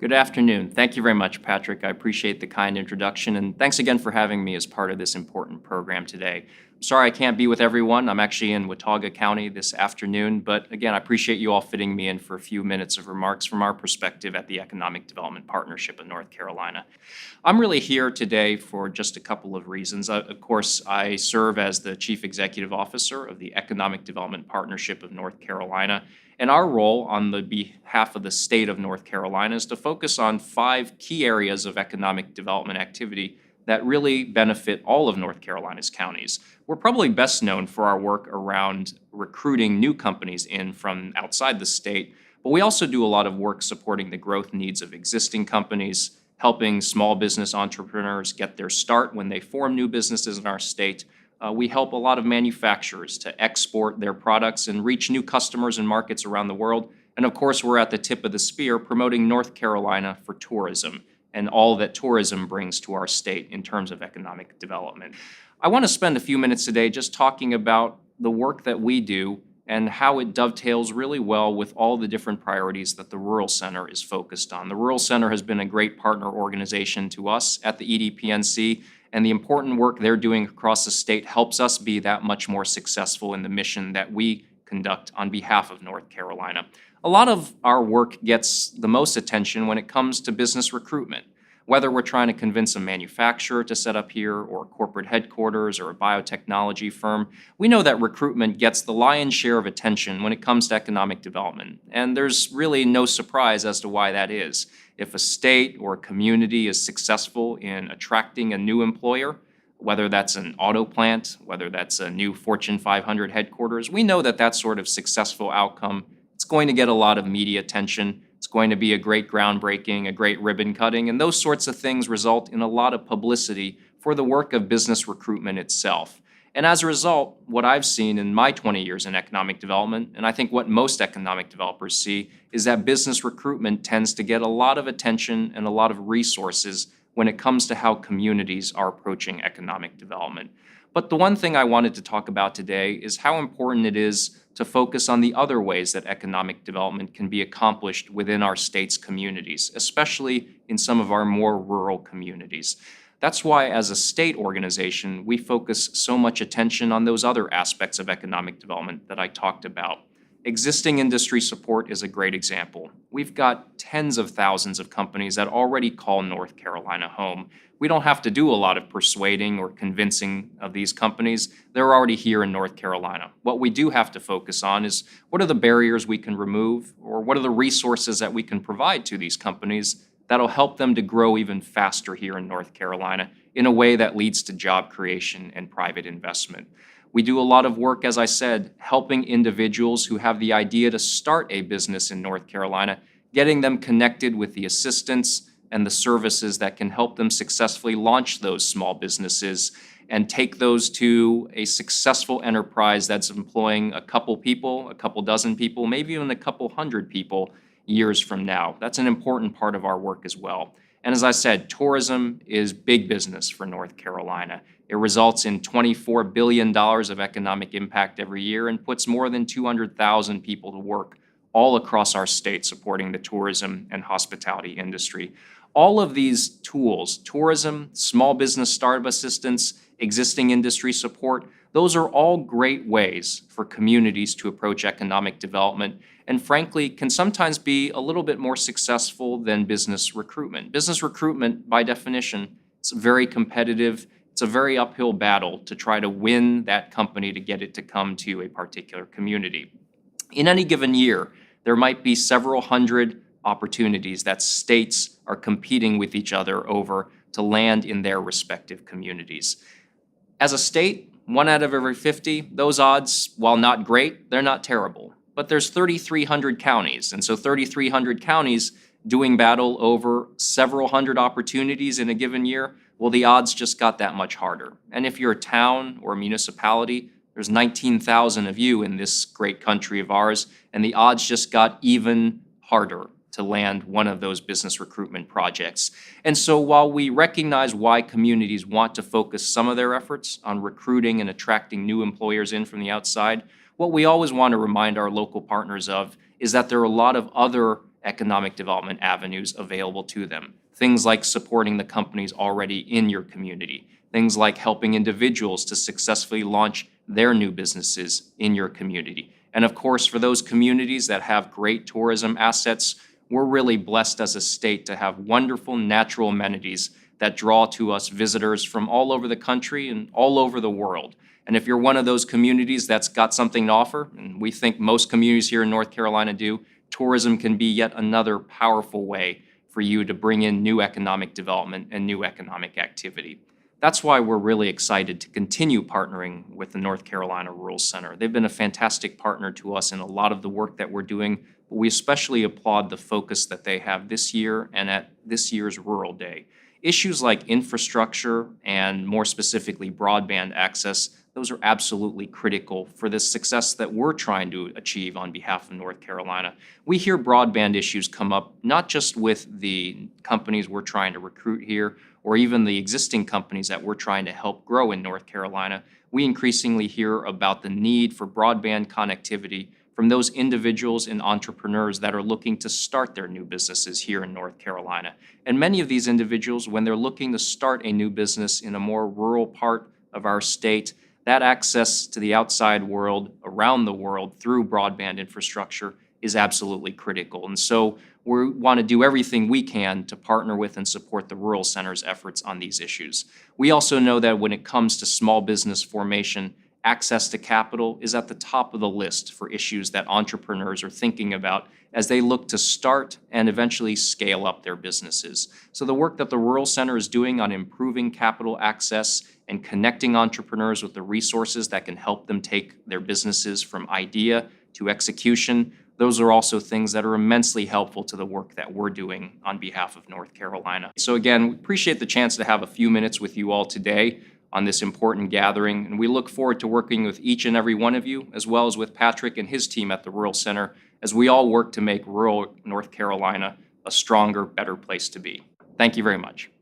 Good afternoon. Thank you very much, Patrick. I appreciate the kind introduction, and thanks again for having me as part of this important program today. I'm sorry I can't be with everyone. I'm actually in Watauga County this afternoon, but again, I appreciate you all fitting me in for a few minutes of remarks from our perspective at the Economic Development Partnership of North Carolina. I'm really here today for just a couple of reasons. Of course, I serve as the Chief Executive Officer of the Economic Development Partnership of North Carolina. And our role on the behalf of the state of North Carolina is to focus on 5 key areas of economic development activity that really benefit all of North Carolina's counties. We're probably best known for our work around recruiting new companies in from outside the state, but we also do a lot of work supporting the growth needs of existing companies, helping small business entrepreneurs get their start when they form new businesses in our state. We help a lot of manufacturers to export their products and reach new customers and markets around the world. And of course, we're at the tip of the spear promoting North Carolina for tourism and all that tourism brings to our state in terms of economic development. I want to spend a few minutes today just talking about the work that we do and how it dovetails really well with all the different priorities that the Rural Center is focused on. The Rural Center has been a great partner organization to us at the EDPNC, and the important work they're doing across the state helps us be that much more successful in the mission that we conduct on behalf of North Carolina. A lot of our work gets the most attention when it comes to business recruitment. Whether we're trying to convince a manufacturer to set up here or a corporate headquarters or a biotechnology firm, we know that recruitment gets the lion's share of attention when it comes to economic development. And there's really no surprise as to why that is. If a state or a community is successful in attracting a new employer, whether that's an auto plant, whether that's a new Fortune 500 headquarters, we know that that sort of successful outcome, it's going to get a lot of media attention. It's going to be a great groundbreaking, a great ribbon cutting, and those sorts of things result in a lot of publicity for the work of business recruitment itself. And as a result, what I've seen in my 20 years in economic development, and I think what most economic developers see, is that business recruitment tends to get a lot of attention and a lot of resources when it comes to how communities are approaching economic development. But the one thing I wanted to talk about today is how important it is to focus on the other ways that economic development can be accomplished within our state's communities, especially in some of our more rural communities. That's why, as a state organization, we focus so much attention on those other aspects of economic development that I talked about. Existing industry support is a great example. We've got tens of thousands of companies that already call North Carolina home. We don't have to do a lot of persuading or convincing of these companies. They're already here in North Carolina. What we do have to focus on is what are the barriers we can remove, or what are the resources that we can provide to these companies that'll help them to grow even faster here in North Carolina in a way that leads to job creation and private investment. We do a lot of work, as I said, helping individuals who have the idea to start a business in North Carolina, getting them connected with the assistance and the services that can help them successfully launch those small businesses and take those to a successful enterprise that's employing a couple people, a couple dozen people, maybe even a couple hundred people years from now. That's an important part of our work as well. And as I said, tourism is big business for North Carolina. It results in $24 billion of economic impact every year and puts more than 200,000 people to work all across our state supporting the tourism and hospitality industry. All of these tools, tourism, small business startup assistance, existing industry support, those are all great ways for communities to approach economic development and frankly can sometimes be a little bit more successful than business recruitment. Business recruitment, by definition, it's very competitive. It's a very uphill battle to try to win that company to get it to come to a particular community. In any given year, there might be several hundred opportunities that states are competing with each other over to land in their respective communities. As a state, 1 out of every 50, those odds, while not great, they're not terrible. But there's 3,300 counties, and so 3,300 counties doing battle over several hundred opportunities in a given year, well, the odds just got that much harder. And if you're a town or a municipality, there's 19,000 of you in this great country of ours, and the odds just got even harder to land one of those business recruitment projects. And so while we recognize why communities want to focus some of their efforts on recruiting and attracting new employers in from the outside, what we always want to remind our local partners of is that there are a lot of other economic development avenues available to them. Things like supporting the companies already in your community, things like helping individuals to successfully launch their new businesses in your community. And of course, for those communities that have great tourism assets, we're really blessed as a state to have wonderful natural amenities that draw to us visitors from all over the country and all over the world. And if you're one of those communities that's got something to offer, and we think most communities here in North Carolina do, tourism can be yet another powerful way for you to bring in new economic development and new economic activity. That's why we're really excited to continue partnering with the North Carolina Rural Center. They've been a fantastic partner to us in a lot of the work that we're doing, but we especially applaud the focus that they have this year and at this year's Rural Day. Issues like infrastructure and more specifically broadband access, those are absolutely critical for the success that we're trying to achieve on behalf of North Carolina. We hear broadband issues come up not just with the companies we're trying to recruit here or even the existing companies that we're trying to help grow in North Carolina. We increasingly hear about the need for broadband connectivity from those individuals and entrepreneurs that are looking to start their new businesses here in North Carolina. And many of these individuals, when they're looking to start a new business in a more rural part of our state, that access to the outside world, around the world, through broadband infrastructure is absolutely critical. And so we want to do everything we can to partner with and support the Rural Center's efforts on these issues. We also know that when it comes to small business formation, access to capital is at the top of the list for issues that entrepreneurs are thinking about as they look to start and eventually scale up their businesses. So the work that the Rural Center is doing on improving capital access and connecting entrepreneurs with the resources that can help them take their businesses from idea to execution, those are also things that are immensely helpful to the work that we're doing on behalf of North Carolina. So again, we appreciate the chance to have a few minutes with you all today on this important gathering, and we look forward to working with each and every one of you, as well as with Patrick and his team at the Rural Center, as we all work to make rural North Carolina a stronger, better place to be. Thank you very much.